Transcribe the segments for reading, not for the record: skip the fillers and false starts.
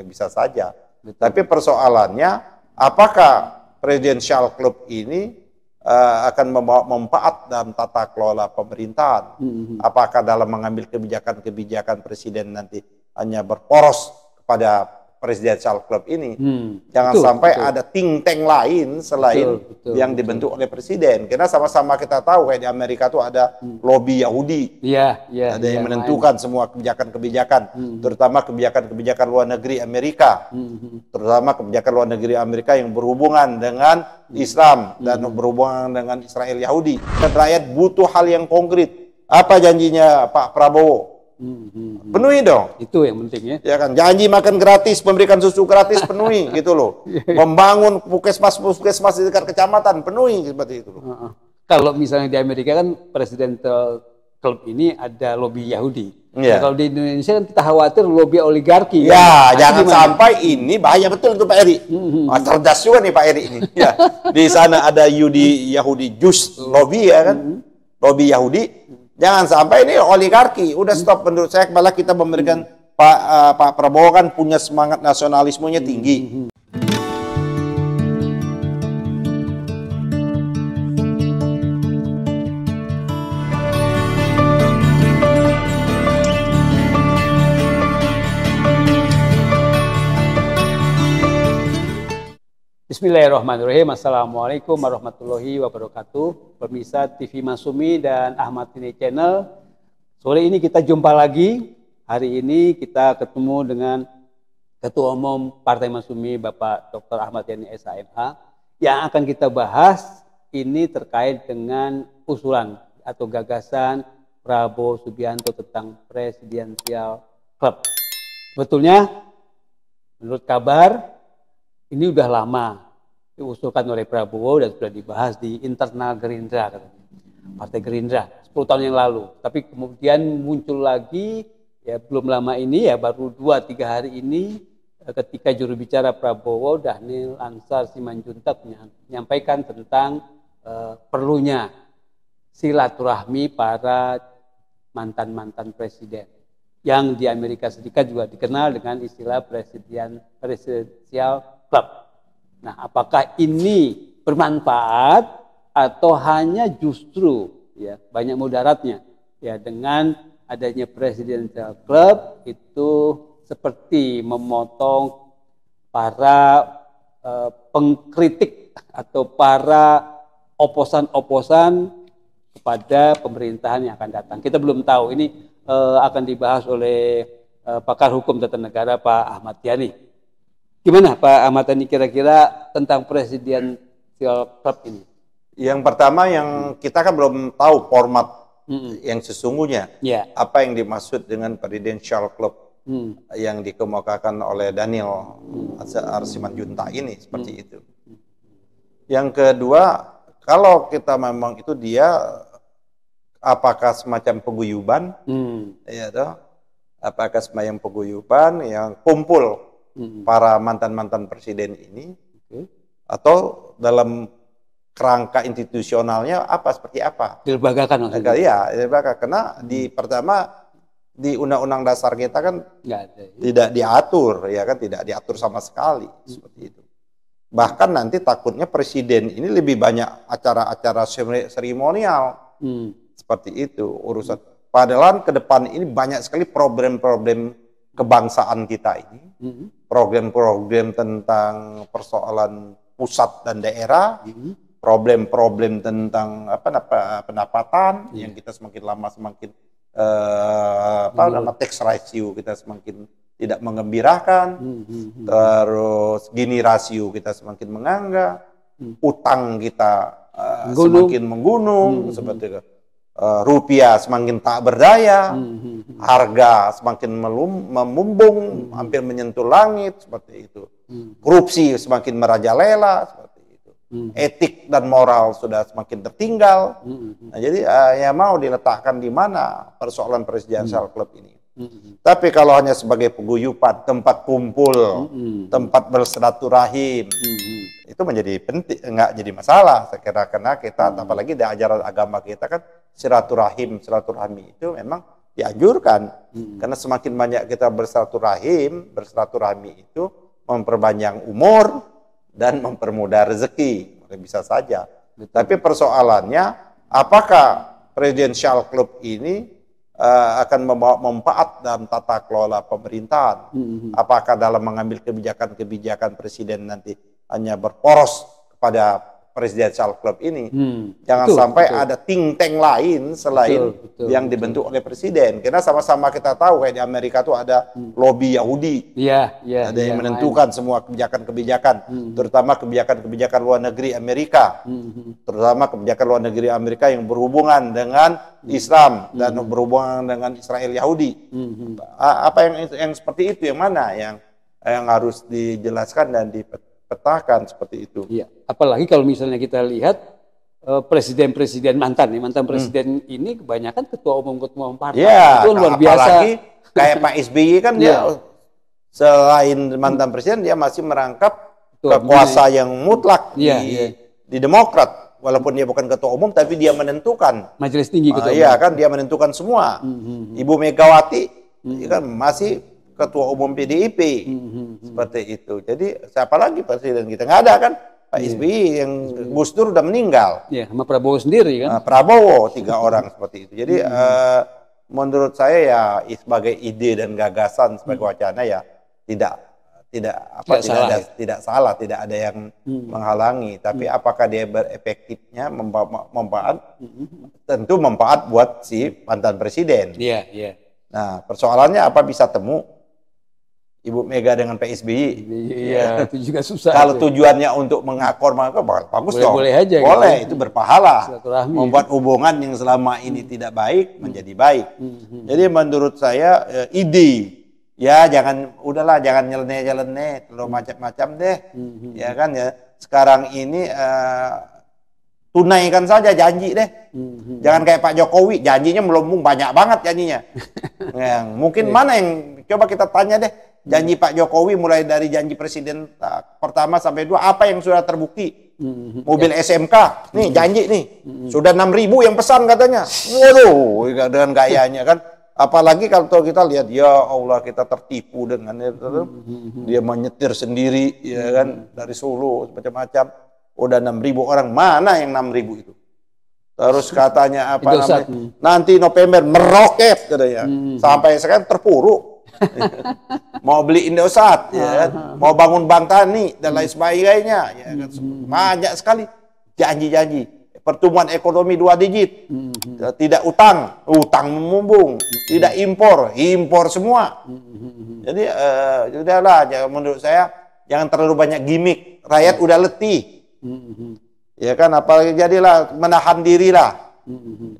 bisa saja. Betul. Tapi persoalannya, apakah Presidential Club ini akan membawa manfaat dalam tata kelola pemerintahan? Apakah dalam mengambil kebijakan-kebijakan presiden nanti hanya berporos kepada Presidential Club ini? Jangan sampai ada think tank lain selain yang dibentuk oleh presiden. Karena sama-sama kita tahu kayak di Amerika tuh ada lobby Yahudi. Ada yang menentukan semua kebijakan-kebijakan, terutama kebijakan-kebijakan luar negeri Amerika, terutama kebijakan luar negeri Amerika yang berhubungan dengan Islam dan berhubungan dengan Israel Yahudi. Dan rakyat butuh hal yang konkret. Apa janjinya Pak Prabowo? Penuhi dong. Itu yang penting ya. Ya kan, janji makan gratis, memberikan susu gratis, penuhi gitu loh. Membangun puskesmas di dekat kecamatan, penuhi seperti itu loh. Kalau misalnya di Amerika kan Presidential Club ini ada lobby Yahudi. Nah, kalau di Indonesia kan kita khawatir lobby oligarki. Ya, kan? Jangan sampai ini bahaya betul untuk Pak Eri. Cerdas juga nih Pak Eri ini. Ya, di sana ada Yahudi Jus lobby ya kan, lobby Yahudi. Jangan sampai ini oligarki. Udah stop, menurut saya malah kita memberikan Pak Prabowo kan punya semangat nasionalismenya tinggi. Bismillahirrahmanirrahim. Assalamualaikum warahmatullahi wabarakatuh. Pemirsa TV Masyumi dan Ahmad Tini Channel. Sore ini kita jumpa lagi. Hari ini kita ketemu dengan Ketua Umum Partai Masyumi Bapak Dr. Ahmad Yani SHMH. Yang akan kita bahas ini terkait dengan usulan atau gagasan Prabowo Subianto tentang Presidential Club. Sebetulnya menurut kabar ini udah lama diusulkan oleh Prabowo dan sudah dibahas di internal Gerindra, katanya. Partai Gerindra 10 tahun yang lalu. Tapi kemudian muncul lagi ya belum lama ini ya baru 2-3 hari ini ketika juru bicara Prabowo Dhanil Ansar Simanjuntak menyampaikan tentang perlunya silaturahmi para mantan-mantan presiden yang di Amerika Serikat juga dikenal dengan istilah Presidential Club. Nah, apakah ini bermanfaat atau hanya justru ya banyak mudaratnya? Ya, dengan adanya Presidential Club itu seperti memotong para pengkritik atau para oposan-oposan kepada pemerintahan yang akan datang. Kita belum tahu, ini akan dibahas oleh pakar hukum tata negara Pak Ahmad Yani. Gimana Pak Ahmad Yani kira-kira tentang Presidential Club ini? Yang pertama yang kita kan belum tahu format yang sesungguhnya. Apa yang dimaksud dengan Presidential Club yang dikemukakan oleh Dhanil Ansar Simanjuntak ini seperti itu. Yang kedua, kalau kita memang itu dia apakah semacam peguyuban, ya toh? Apakah semacam peguyuban yang kumpul para mantan-mantan presiden ini, atau dalam kerangka institusionalnya apa seperti apa? Dilembagakan maksudnya? Ya, dilembagakan. Karena di pertama di Undang-Undang Dasar kita kan tidak diatur, ya kan, tidak diatur sama sekali seperti itu. Bahkan nanti takutnya presiden ini lebih banyak acara-acara seremonial. Seperti itu urusan. Padahal ke depan ini banyak sekali problem-problem kebangsaan kita ini, program-program tentang persoalan pusat dan daerah, problem-problem tentang pendapatan yang kita semakin lama semakin tax ratio kita semakin tidak mengembirakan, terus gini rasio kita semakin mengangga, utang kita semakin menggunung, seperti itu. Rupiah semakin tak berdaya, harga semakin memumbung, hampir menyentuh langit, seperti itu. Korupsi semakin merajalela, seperti itu. Etik dan moral sudah semakin tertinggal. Nah, jadi ya mau diletakkan di mana persoalan Presidential Club ini? Tapi kalau hanya sebagai peguyupan, tempat kumpul, tempat bersilaturahim, itu menjadi penting, nggak jadi masalah. Saya kira karena kita, apalagi di ajaran agama kita kan silaturahmi itu memang dianjurkan. Karena semakin banyak kita bersilaturahmi itu memperpanjang umur dan mempermudah rezeki. Bisa saja. Betul. Tapi persoalannya, apakah Presidential Club ini akan membawa manfaat dalam tata kelola pemerintahan? Apakah dalam mengambil kebijakan-kebijakan presiden nanti hanya berporos kepada Presidential Club ini? Jangan sampai ada think tank lain selain yang dibentuk oleh presiden. Karena sama-sama kita tahu kayak di Amerika tuh ada lobby Yahudi. Ada yang menentukan semua kebijakan-kebijakan, terutama kebijakan-kebijakan luar negeri Amerika. Terutama kebijakan luar negeri Amerika yang berhubungan dengan Islam dan berhubungan dengan Israel Yahudi. Apa yang seperti itu, yang mana yang harus dijelaskan dan dipetakan seperti itu. Iya. Apalagi kalau misalnya kita lihat presiden-presiden mantan presiden ini kebanyakan ketua umum partai. Ya, itu luar biasa. Apalagi kayak Pak SBY kan dia selain mantan presiden dia masih merangkap kekuasaan yang mutlak di Demokrat. Walaupun dia bukan ketua umum tapi dia menentukan. Majelis tinggi ketua umum. Iya kan, dia menentukan semua. Ibu Megawati kan masih ketua umum PDIP. Seperti itu. Jadi siapa lagi presiden kita? Nggak ada kan? Pak SBY yang Gus Dur udah meninggal. Iya, sama Prabowo sendiri kan? Prabowo 3 orang seperti itu. Jadi menurut saya ya sebagai ide dan gagasan sebagai wacana ya tidak salah, tidak ada yang menghalangi. Tapi apakah dia berefektifnya manfaat? Tentu manfaat buat si mantan presiden. Iya. Nah, persoalannya apa bisa temu Ibu Mega dengan Pak SBY? Iya, itu juga susah. Kalau tujuannya untuk mengakor, maka bagus dong. Boleh aja. Boleh, gitu. itu berpahala. Membuat hubungan yang selama ini tidak baik menjadi baik. Jadi menurut saya ide, ya jangan nyeleneh, terlalu macam-macam deh. Ya kan ya. Sekarang ini tunaikan saja janji deh. Jangan kayak Pak Jokowi, janjinya melambung banyak banget janjinya. Mungkin mana yang coba kita tanya deh. Janji Pak Jokowi mulai dari janji presiden pertama sampai 2 apa yang sudah terbukti? Mobil SMK, nih janji nih. Sudah 6.000 yang pesan katanya. Waduh, dengan gayanya kan. Apalagi kalau kita lihat, ya Allah kita tertipu dengan itu. Dia menyetir sendiri ya kan dari Solo macam-macam. Udah 6.000 orang, mana yang 6.000 itu? Terus katanya apa namanya? Nanti November meroket katanya. Sampai sekarang terpuruk. Mau beli Indosat, ya kan? Mau bangun Bank Tani dan lain sebagainya, ya kan? Banyak sekali janji-janji. Pertumbuhan ekonomi 2 digit, tidak utang memumbung, tidak impor semua. Jadi udahlah, menurut saya jangan terlalu banyak gimmick. Rakyat udah letih, ya kan? Apalagi jadilah menahan diri lah,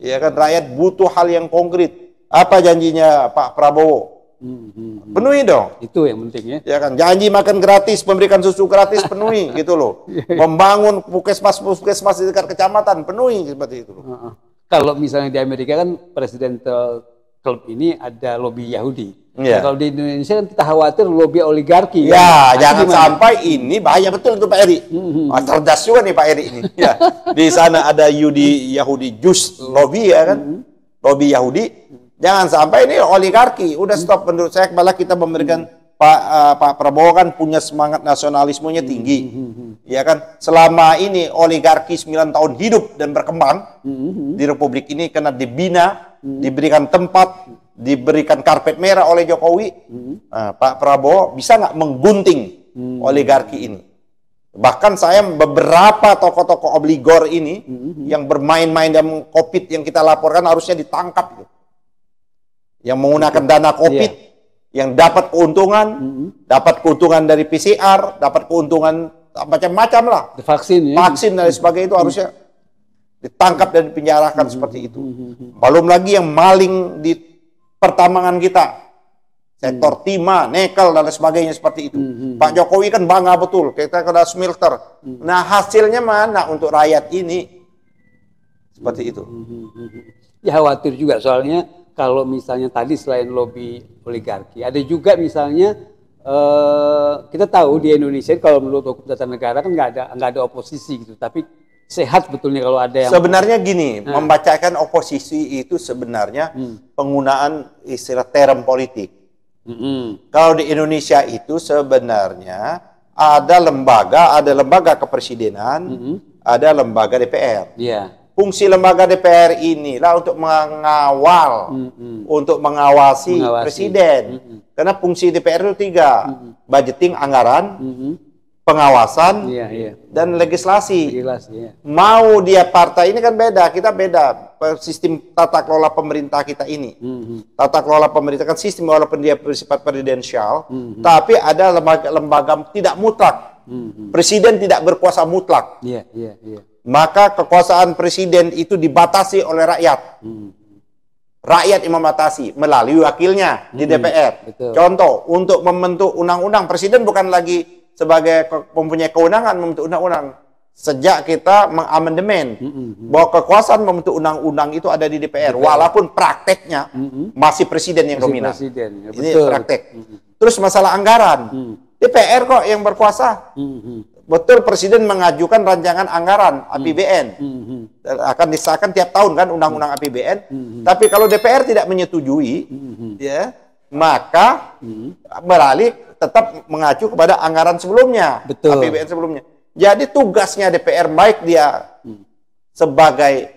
ya kan? Rakyat butuh hal yang konkret. Apa janjinya Pak Prabowo? Penuhi dong. Itu yang penting ya. Ya kan, janji makan gratis, memberikan susu gratis, penuhi gitu loh. Membangun puskesmas di dekat kecamatan, penuhi seperti itu loh. Kalau misalnya di Amerika kan Presidential Club ini ada lobby Yahudi. Nah, kalau di Indonesia kan kita khawatir lobby oligarki. Ya, jangan sampai ini bahaya betul itu Pak Eri. Cerdas juga nih Pak Eri ini. Ya, di sana ada Yahudi Jus lobby ya kan, lobby Yahudi. Jangan sampai ini oligarki. Udah stop, menurut saya malah kita memberikan Pak Prabowo kan punya semangat nasionalismenya tinggi. Ya kan, selama ini oligarki 9 tahun hidup dan berkembang di Republik ini karena dibina, diberikan tempat, diberikan karpet merah oleh Jokowi. Pak Prabowo bisa nggak menggunting oligarki ini? Bahkan saya beberapa tokoh-tokoh obligor ini yang bermain-main dalam COVID yang kita laporkan harusnya ditangkap. Yang menggunakan dana COVID, yang dapat keuntungan dari PCR, dapat keuntungan macam-macam lah. Vaksin dan sebagainya itu harusnya ditangkap dan dipenjarakan seperti itu. Belum lagi yang maling di pertambangan kita, sektor timah, nikel dan sebagainya seperti itu. Pak Jokowi kan bangga betul, kita kena smelter. Nah hasilnya mana untuk rakyat ini? Seperti itu. Ya khawatir juga soalnya. Kalau misalnya tadi selain lobby oligarki, ada juga misalnya kita tahu di Indonesia kalau menurut hukum tata negara kan nggak ada oposisi gitu, tapi sehat sebetulnya kalau ada yang sebenarnya gini, membacakan oposisi itu sebenarnya penggunaan istilah term politik. Kalau di Indonesia itu sebenarnya ada lembaga kepresidenan, ada lembaga DPR. Fungsi lembaga DPR inilah untuk mengawal, untuk mengawasi presiden. Karena fungsi DPR itu 3, budgeting anggaran, pengawasan, dan legislasi. Mau dia partai ini kan beda, kita beda. Sistem tata kelola pemerintah kita ini. Tata kelola pemerintah kan sistem walaupun dia bersifat presidensial, tapi ada lembaga tidak mutlak. Presiden tidak berkuasa mutlak. Maka kekuasaan presiden itu dibatasi oleh rakyat. Rakyat yang membatasi melalui wakilnya di DPR. Contoh, untuk membentuk undang-undang, presiden bukan lagi sebagai mempunyai kewenangan membentuk undang-undang. Sejak kita mengamandemen bahwa kekuasaan membentuk undang-undang itu ada di DPR, walaupun prakteknya masih presiden yang dominan. Ini praktek. Terus masalah anggaran, DPR kok yang berkuasa. Betul, presiden mengajukan rancangan anggaran APBN, akan disahkan tiap tahun kan undang-undang APBN. Tapi kalau DPR tidak menyetujui, ya maka beralih tetap mengacu kepada anggaran sebelumnya, APBN sebelumnya. Jadi tugasnya DPR, baik dia sebagai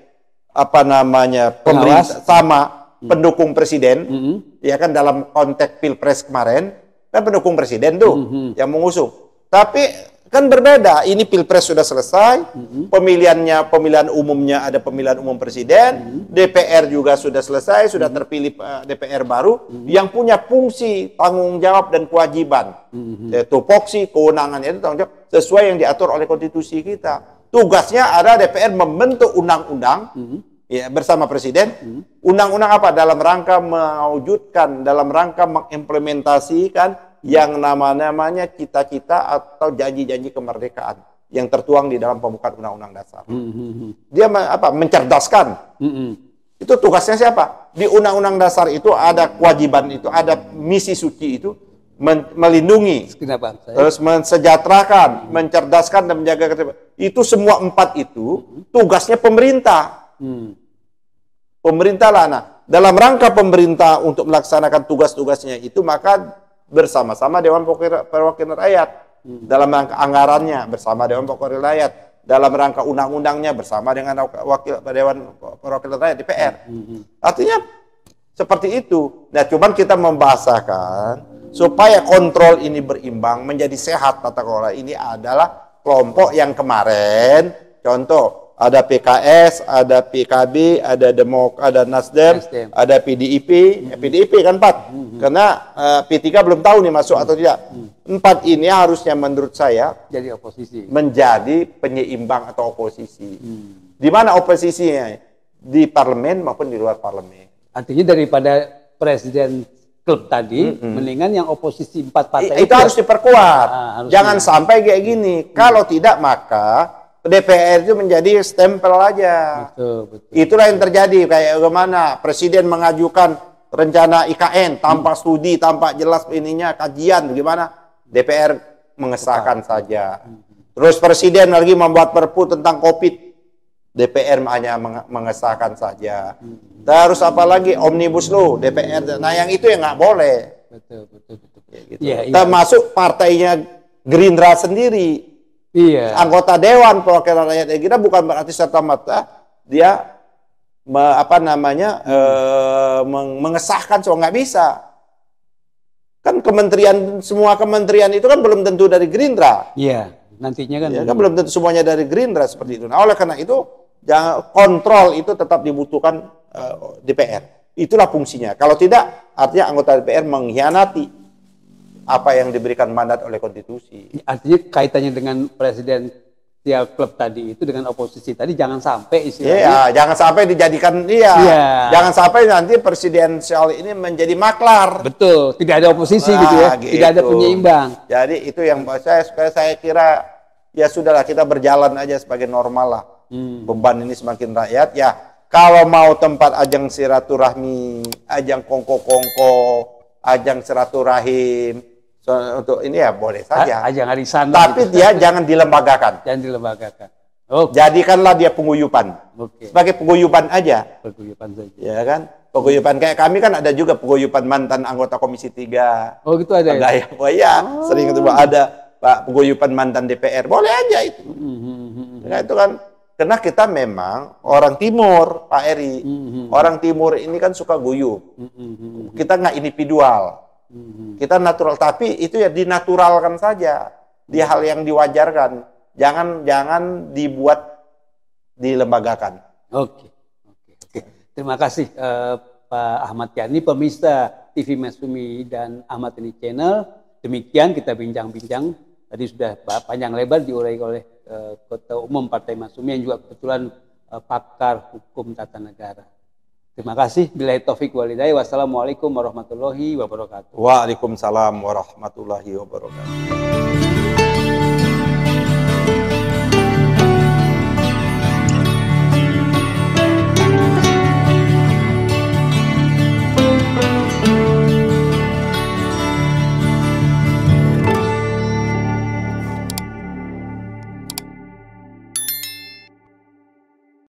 apa namanya pemerintah sama pendukung presiden, ya kan dalam konteks pilpres kemarin kan pendukung presiden tuh yang mengusung. Tapi kan berbeda, ini pilpres sudah selesai, pemilihan umumnya ada pemilihan umum presiden, DPR juga sudah selesai, sudah terpilih DPR baru, yang punya fungsi, tanggung jawab dan kewajiban, yaitu tupoksi, kewenangannya itu tanggung jawab sesuai yang diatur oleh konstitusi kita. Tugasnya ada DPR membentuk undang-undang, ya bersama presiden, undang-undang apa? Dalam rangka mewujudkan, dalam rangka mengimplementasikan yang namanya cita-cita atau janji-janji kemerdekaan yang tertuang di dalam pembukaan Undang-Undang Dasar. Dia mencerdaskan. Itu tugasnya siapa? Di Undang-Undang Dasar itu ada kewajiban itu, ada misi suci itu, melindungi, terus mensejahterakan, mencerdaskan dan menjaga ketertiban. Itu semua 4 itu tugasnya pemerintah. Pemerintah lah. Nah, dalam rangka pemerintah untuk melaksanakan tugas-tugasnya itu, maka bersama-sama Dewan Perwakilan Rakyat, dalam rangka anggarannya bersama Dewan Perwakilan Rakyat, dalam rangka undang-undangnya bersama dengan Dewan Perwakilan Rakyat DPR. Artinya seperti itu. Nah, cuman kita membahasakan supaya kontrol ini berimbang, menjadi sehat tata kelola ini adalah kelompok yang kemarin, contoh ada PKS, ada PKB, ada ada Nasdem, ada PDIP, PDIP kan 4. Karena P3 belum tahu nih masuk atau tidak. 4 ini harusnya menurut saya jadi oposisi, menjadi penyeimbang atau oposisi. Di mana oposisinya? Di parlemen maupun di luar parlemen. Artinya daripada presiden klub tadi, mendingan yang oposisi 4 partai itu harus diperkuat. Jangan sampai kayak gini. Kalau tidak maka DPR itu menjadi stempel aja. Betul. Itulah yang terjadi. Kayak bagaimana presiden mengajukan rencana IKN tanpa studi, tanpa jelas ininya, kajian, bagaimana DPR mengesahkan saja. Terus presiden lagi membuat perpu tentang COVID, DPR hanya mengesahkan saja. Terus apalagi Omnibus Law, DPR. Nah yang itu yang nggak boleh. Betul. Ya, gitu. Termasuk partainya Gerindra sendiri. Anggota Dewan Perwakilan Rakyat kita bukan berarti serta-merta dia mengesahkan, so nggak bisa. Kan semua kementerian itu kan belum tentu dari Gerindra. Iya, nantinya kan. Kan belum tentu semuanya dari Gerindra seperti itu. Nah, oleh karena itu kontrol itu tetap dibutuhkan DPR. Itulah fungsinya. Kalau tidak, artinya anggota DPR mengkhianati apa yang diberikan mandat oleh konstitusi. Artinya kaitannya dengan presidensial klub tadi itu dengan oposisi tadi jangan sampai istilahnya. Iya, jangan sampai dijadikan jangan sampai nanti presidensial ini menjadi maklar. Betul, tidak ada oposisi gitu ya. Gitu. Tidak ada penyeimbang. Jadi itu yang saya kira ya sudahlah, kita berjalan aja sebagai normal lah. Beban ini semakin rakyat ya. Kalau mau tempat ajang silaturahmi, ajang kongko-kongko, ajang silaturahim, untuk ini ya boleh saja. Ajang arisan. Tapi dia jangan dilembagakan. Jangan dilembagakan. Jadikanlah dia penguyupan. Sebagai penguyupan aja. Penguyupan saja. Ya kan? Penguyupan kayak kami kan ada juga penguyupan mantan anggota Komisi 3. Oh gitu ada ya? Oh iya, sering itu ada Pak penguyupan mantan DPR. Boleh aja itu. Nah, itu kan karena kita memang orang Timur, Pak Eri. Orang Timur ini kan suka guyup. Kita nggak individual. Kita natural, tapi itu ya dinaturalkan saja. Di hal yang diwajarkan. Jangan dibuat dilembagakan. Oke. Terima kasih Pak Ahmad Yani, pemirsa TV Masyumi dan Ahmad Yani Channel. Demikian kita bincang-bincang. Tadi sudah panjang lebar diurai oleh Ketua Umum Partai Masyumi yang juga kebetulan pakar hukum tata negara. Terima kasih. Billahi taufik walhidayah. Wassalamualaikum warahmatullahi wabarakatuh. Waalaikumsalam warahmatullahi wabarakatuh.